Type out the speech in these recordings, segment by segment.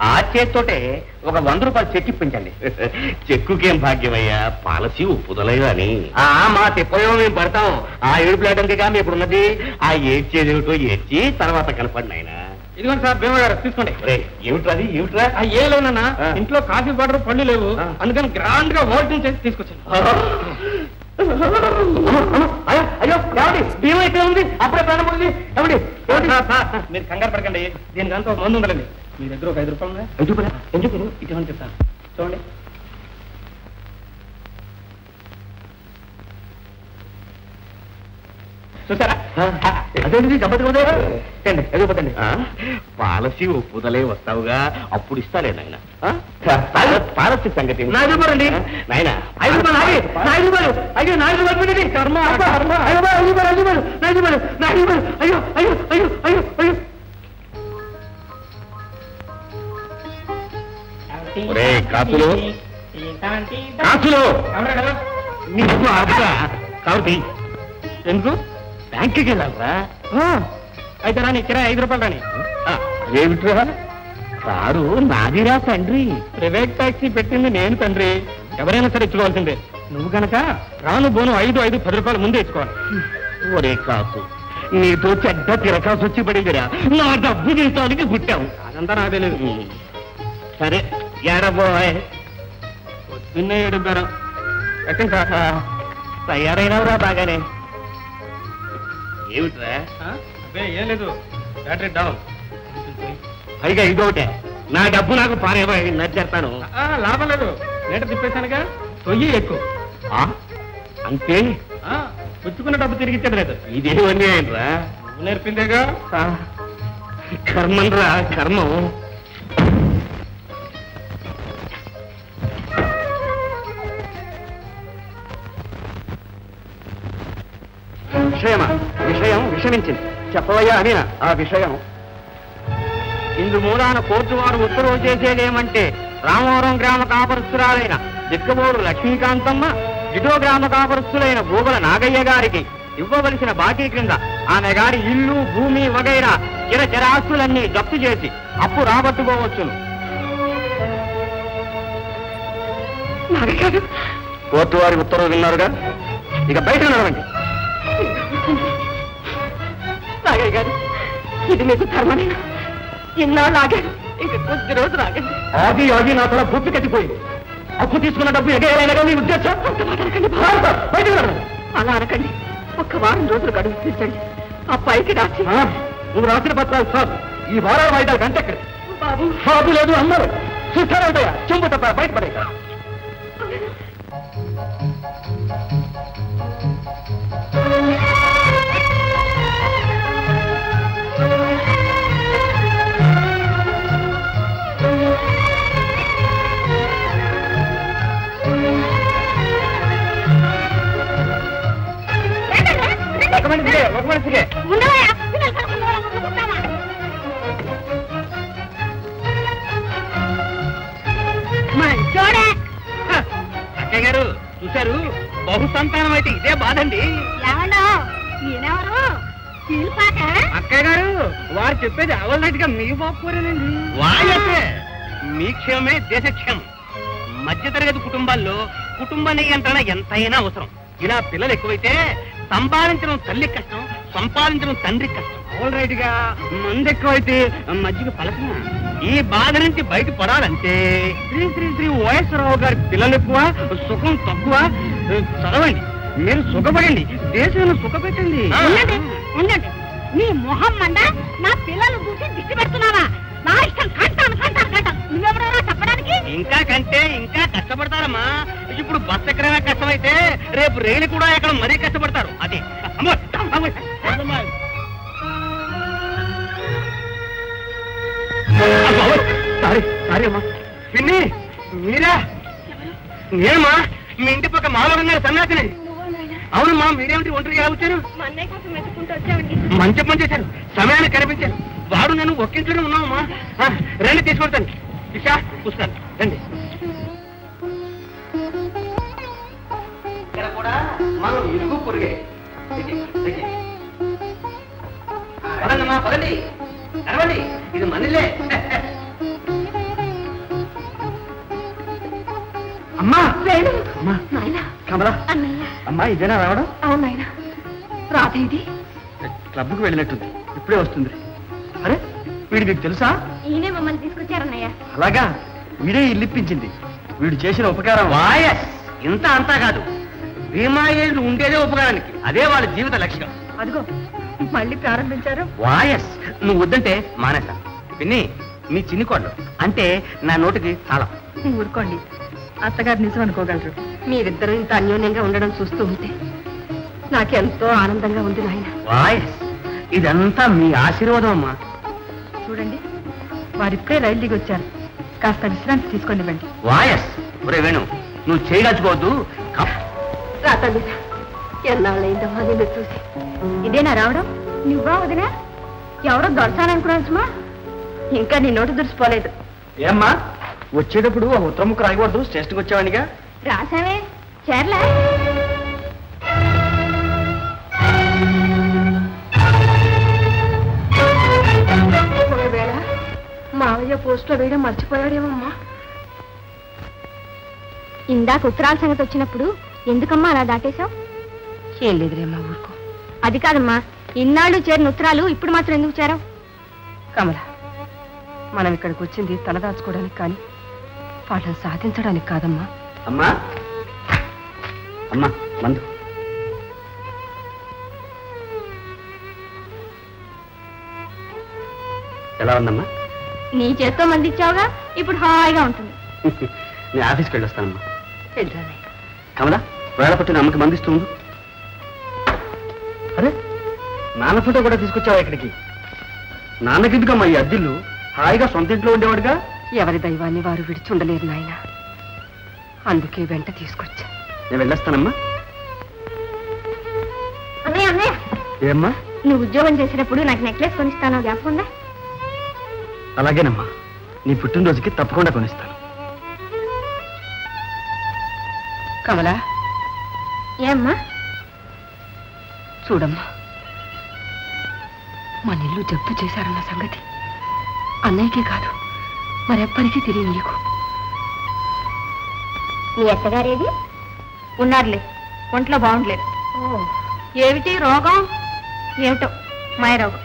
ఆ చేతితోటే ఒక 100 రూపాయలు చెక్ ఇప్పించండి. చెక్కుకేం భాగ్యమయ్యా, పాలసీ ఒప్పుదలయ్యా అని. మా తిప్పయో మేము పడతాం. ఆ ఏడుపులేటందుకే కానీ ఇప్పుడు ఉన్నది. ఆ ఏడ్చేదేమిటో ఏడ్చి తర్వాత కనపడి ఆయన. ఇదిగోండి సార్ భీమ గారు తీసుకోండి. ఏమిట్రాది ఏమిట్రా? ఏం లేవునన్నా, ఇంట్లో కాఫీ పౌడర్ పళ్ళు లేవు, అందుకని గ్రాండ్ గా ఓటింగ్ చేసి తీసుకొచ్చాను. అయ్యో ఎవడి భీమ ఇక్కడ ఉంది, అప్పుడే ప్రాణం ఉంది. ఎవడి మీరు కంగారు పడకండి, దీనికంతా ఒక మందు ఉండాలండి. మీ దగ్గర ఒక 5 రూపాయలు ఉన్నాయి. ఎందుకు ఇటువంటి చెప్తాను చూడండి. చూసారా? అదేంటి చంపతి పాలసీ ఒప్పుదలే వస్తావుగా, అప్పుడు ఇస్తాలే నాయన. పాలసీ సంగతి నాయన 5 రూపాయలు 5 రూపాయలు. అయ్యో 4 రూపాయలు కర్మ. 5 రూపాయలు. అయ్యో అయ్యో అయ్యో అయ్యో అయ్యో. కాసులు కాబట్టి ఎందుకు బ్యాంకుకి వెళ్ళాలరా? అయితే రాని కిరాయి 5 రూపాయలు రాని. ఏమిట్రా? కారు నాదిరా తండ్రి. ప్రైవేట్ టాక్సీ పెట్టింది నేను తండ్రి, ఎవరైనా సరే ఇచ్చుకోవాల్సిందే. నువ్వు కనుక రాను బోను 5 10 రూపాయలు ముందే ఇచ్చుకోవాలి. ఒరే కాసు, నీతో చెడ్డ తిరకాసు వచ్చి పడిందిరా. నా డబ్బు తీసుకోవడానికి పుట్టావు. అదంతా నాకు తెలియదు. సరే ఏడబోయ్, నిన్న 7 బేరం ఎక్కడ కాక తయారైనవరా బాగానే. ఏమిట్రా? అదే ఏం లేదు, బ్యాటరీ డౌన్. పైగా ఇదోటే, నా డబ్బు నాకు పారేవా నచ్చేస్తాను. లాభం లేదు, నేట తిప్పేశానుగా. తొయ్యి ఎక్కువ అంతే. పుచ్చుకున్న డబ్బు తిరిగి ఇచ్చేది లేదు. ఇదేమన్నీ ఆయనరా? నువ్వు నేర్పిందేగా. కర్మం రా కర్మం. విషయం విషమించింది. చెప్పవయ్యా అని ఆ విషయం. ఇందు మూలాన కోర్టు వారు ఉత్తర్వు చేసేదేమంటే, రామవరం గ్రామ కాపరస్తురాలైన దిక్కబోడు లక్ష్మీకాంతమ్మ, జిటో గ్రామ కాపరస్తులైన భూగల నాగయ్య గారికి ఇవ్వవలసిన బాకీ క్రింద ఆమె గారి ఇల్లు భూమి వగైరా చిరచరాస్తులన్నీ జప్తు చేసి అప్పు రాబట్టుకోవచ్చును. కోర్టు వారి ఉత్తర్వు విన్నారుగా, ఇక బయట నడవండి. నాగయ్య గారు, ఇది మీకు ధర్మమేనా? ఇన్నాళ్ళు ఆగారు, ఇంక కొద్ది రోజులు ఆగండి. ఆగి నా తల బుద్ధి కట్టిపోయింది. అప్పు తీసుకున్న డబ్బు ఎగేయాలనగా మీ ఉద్దేశం? అలా అనకండి. 1 వారం రోజులు గడువు తీర్చండి. ఆ పైకి రాసి నువ్వు రాసిన పత్రాలు సార్, ఈ వారాల వాయిదాలు గంటెక్కడ బాబు? బాబు లేదు అన్నారు. చూస్తారా చెంబు తప్ప బయటపడే. ఒక మనిషికే అక్కయ్య గారు చూశారు, బహుసంతానం అయితే ఇదే బాధండి. అక్కయ్య గారు, వారు చెప్పేది అవలనట్టుగా మీ బాపుకోరేనండి. వాళ్ళైతే మీ క్షేమమే దేశక్షేమం. మధ్యతరగతి కుటుంబాల్లో కుటుంబ నియంత్రణ ఎంతైనా అవసరం. ఇలా పిల్లలు ఎక్కువైతే సంపాదించడం తల్లి కష్టం, సంపాదించడం తండ్రి కష్టం. ఆల్ రైట్ గా మంది ఎక్కువైతే మధ్యకి పలకన. ఈ బాధ నుంచి బయటపడాలంటే శ్రీ వైఎస్ఆర్రావు గారి పిల్లలు ఎక్కువ, సుఖం తక్కువ. చదవండి, మీరు సుఖపడండి, దేశాన్ని సుఖపెట్టండి. ఉండండి, నీ మొహం మంద నా పిల్లలు చూసి దిష్టి పెడుతున్నావా? నా ఇష్టం కంటాను కంటాను కంటాను. నువ్వెవరైనా చెప్పడానికి? ఇంకా కంటే ఇంకా కష్టపడతారమ్మా. ఇప్పుడు బస్ ఎక్కడైనా కష్టమైతే రేపు రైలు కూడా ఎక్కడ మరీ కష్టపడతారు. అది సారీ అమ్మా. పిన్ని మీరా? నేనమ్మా, మీ ఇంటి పక్క మామూలు గారు సన్నాసిని. అవునమ్మా, మీరేమిటి ఒంటరిగా వచ్చారు? మంచి పని చేశారు, సమయానికి కనిపించారు. వాడు నేను ఒక్కింట్లోనే ఉన్నామమ్మా. రండి తీసుకొస్తాను. ఇషా పుస్తకాలు రండి. ఇక్కడ కూడా మనం ఇరుగు పొరిగే. పదండమ్మా, పదండి, నడవండి, ఇది మనలే. అమ్మా వేణు అమ్మా నాయన కమలా అన్నయ్య అమ్మా ఇదేనా రావడం అవును నాయన రాధ ఇది క్లబ్కి వెళ్ళినట్టుంది ఇప్పుడే వస్తుంది అరే వీడు మీకు తెలుసా ఈయనే మమ్మల్ని తీసుకొచ్చారన్నయ్య అలాగా వీడే ఇల్లిప్పించింది వీడు చేసిన ఉపకారం వాయస్ ఇంత అంతా కాదు భీమాయేళ్ళు ఉండేదే ఉపకారానికి అదే వాళ్ళ జీవిత లక్ష్యం అదిగో మళ్ళీ ప్రారంభించారు వాయస్ నువ్వు వద్దంటే మానేస్తా పిన్ని మీ చిన్ని కోళ్ళు అంటే నా నోటికి చాలా ఊరుకోండి అత్తగారు నిజం అనుకోగలరు మీరిద్దరూ ఇంత అన్యోన్యంగా ఉండడం చూస్తూ ఉంటే నాకెంతో ఆనందంగా ఉంది నాయన వాయస్ ఇదంతా మీ ఆశీర్వాదం అమ్మా చూడండి వారిప్పుడే రైలు దిగి వచ్చారు కాస్త విశ్రాంతి తీసుకోండి వెండి వాయస్ ఒరే వేణు నువ్వు చేయగలుచుకోవద్దు రాతండి ఎన్నాళ్ళైందమ్మా నిన్ను చూసి ఇదేనా రావడం నువ్వా వదినా ఎవరో దొరసాననుకున్నాను సుమా ఇంకా నీ నోటు దురిసిపోలేదు ఏమ్మా వచ్చేటప్పుడు ఆ ఉత్తరముఖ రాయకూడదు స్టేషన్కి వచ్చేవాడిగా రాసావే చేరలే ఒకవేళ మావయ్య పోస్ట్లో వేయడం మర్చిపోయాడేమమ్మా ఇందాక ఉత్తరాల సంగతి వచ్చినప్పుడు ఎందుకమ్మా అలా దాటేశావు ఏం లేదులేమ్మా ఊరుకో అది కాదమ్మా ఇన్నాళ్ళు చేరిన ఉత్తరాలు ఇప్పుడు మాత్రం ఎందుకు చేరావు కమల మనం ఇక్కడికి వచ్చింది తలదాచుకోవడానికి కానీ వాళ్ళని సాధించడానికి కాదమ్మా అమ్మా అమ్మా మందు ఎలా ఉందమ్మా నీ చేత్తో మంది ఇచ్చావుగా ఇప్పుడు హాయిగా ఉంటుంది నేను ఆఫీస్కి వెళ్ళొస్తానమ్మా వెళ్ళాలి కమలా వేళ పట్టిన అమ్మకి మందిస్తుంది అరే నాన్న ఫోటో కూడా తీసుకొచ్చావా ఇక్కడికి నాన్నకెందుకమ్మా ఈ అద్దిల్లు హాయిగా సొంత ఇంట్లో ఉండేవాడుగా ఎవరి దైవాన్ని వారు విడిచుండలేరు నాయన అందుకే వెంట తీసుకొచ్చా నేను వెళ్ళొస్తానమ్మా అన్నయ్య అన్నయ్య ఏమ్మా నువ్వు ఉద్యోగం చేసినప్పుడు నాకు నెక్లెస్ కొనిస్తాను జ్ఞాపకం ఉందా అలాగేనమ్మా నీ పుట్టినరోజుకి తప్పకుండా కొనిస్తాను కమలా ఏమ్మా చూడమ్మా మన ఇల్లు జప్తు చేశారన్న సంగతి అన్నయ్యకే కాదు మరెప్పటికీ తెలియదు నీకు నీ అత్తగారేది ఉన్నారులే ఒంట్లో బాగుండలేదు ఏమిటి రోగం ఏమిటో మాయ రోగం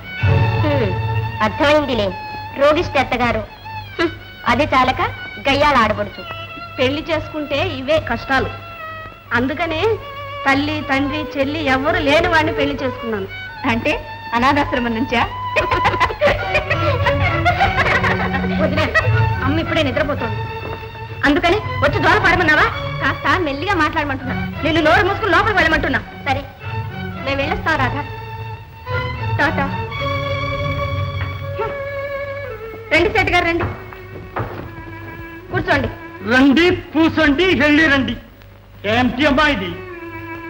అర్థమైందిలే రోగిష్టి అత్తగారు అది చాలక గయ్యాల ఆడబడుచు పెళ్లి చేసుకుంటే ఇవే కష్టాలు అందుకనే తల్లి తండ్రి చెల్లి ఎవరు లేని వాడిని పెళ్లి చేసుకున్నాను అంటే అనాథాశ్రమం నుంచా వదిలే అమ్మ ఇప్పుడే నిద్రపోతుంది అందుకని వచ్చి దోర పడమన్నావా కాస్త మెల్లిగా మాట్లాడమంటున్నా నిన్ను నోరు మూసుకుని లోపలికి వెళ్ళమంటున్నా సరే నేను వెళ్ళొస్తా రాధా టాటా రండి సేటు గారు రండి కూర్చోండి రండి పూసండి వెళ్ళి రండి ఏమిటి అమ్మా ఇది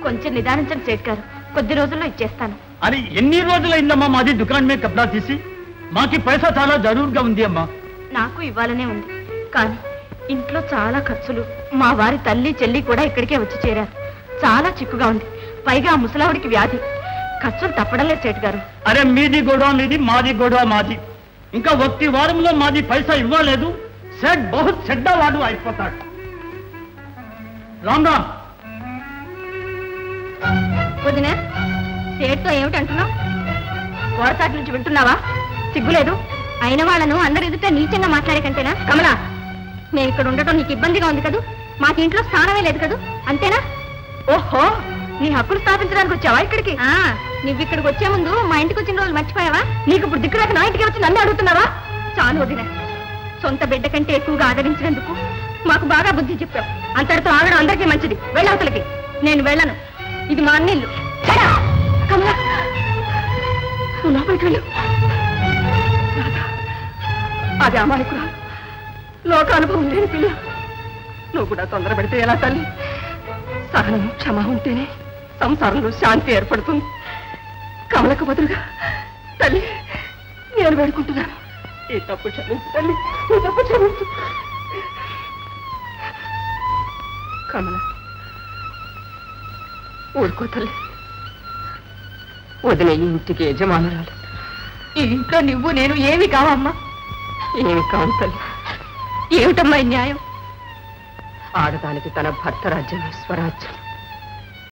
కొంచెం నిదానించండి సేటు గారు కొద్ది రోజుల్లో ఇచ్చేస్తాను అది ఎన్ని రోజులైందమ్మా మాది దుకాణం మీద కబ్లా తీసి మాకి పైసా చాలా జరూరుగా ఉంది అమ్మా నాకు ఇవ్వాలనే ఉంది కానీ ఇంట్లో చాలా ఖర్చులు మా వారి తల్లి చెల్లి కూడా ఇక్కడికే వచ్చి చేరారు చాలా చిక్కుగా ఉంది పైగా ఆ ముసలావిడికి వ్యాధి ఖర్చులు తప్పడం లేదు సేటు గారు అరే మీది గొడవ మీది మాది గొడవ మాది ఇంకా ఒక్క వారంలో మాది పైసా ఇవ్వలేదు సెట్ బహుత్ చెడ్డవాడు అయిపోతాడు రామ్ రామ్ వదినా సేటుతో ఏమిటంటున్నావు గోడసాటి నుంచి వింటున్నావా సిగ్గులేదు అయిన వాళ్ళను అందరి ఎదుట నీచంగా మాట్లాడే కంటేనా కమలా నేను ఇక్కడ ఉండటం నీకు ఇబ్బందిగా ఉంది కదూ మాకు ఇంట్లో స్థానమే లేదు కదూ అంతేనా ఓహో నీ హక్కులు స్థాపించడానికి వచ్చావా ఇక్కడికి నువ్వు ఇక్కడికి వచ్చే ముందు మా ఇంటికి వచ్చిన రోజులు మర్చిపోయావా నీకు ఇప్పుడు దిక్కురాక నా ఇంటికి వచ్చి నన్ను అడుగుతున్నావా చాలు వదిన సొంత బిడ్డ కంటే ఎక్కువగా ఆదరించినందుకు మాకు బాగా బుద్ధి చెప్పావు అంతటితో ఆగడం అందరికీ మంచిది వెళ్ళవతలకి నేను వెళ్ళను ఇది మా అన్నిల్లు కమలా నువ్వు లోపలికి వెళ్ళు అది అమాయకురాలు లోక అనుభవం లేని పిల్ల నువ్వు కూడా తొందరపడితే ఎలా తల్లి సహనం క్షమ ఉంటేనే సంసారంలో శాంతి ఏర్పడుతుంది కమలకు బదులుగా తల్లి నేను వేడుకుంటున్నాను ఈ తప్పు క్షమించు తల్లి ఈ తప్పు క్షమించు కమల ఊరుకో తల్లి వదిన ఈ ఇంటికి యజమానురాలు ఈ ఇంట్లో నువ్వు నేను ఏమి కావమ్మా ఏమి కావు తల్లి ఏమిటమ్మా ఈ న్యాయం ఆడదానికి తన భర్త రాజ్యమే స్వరాజ్యం.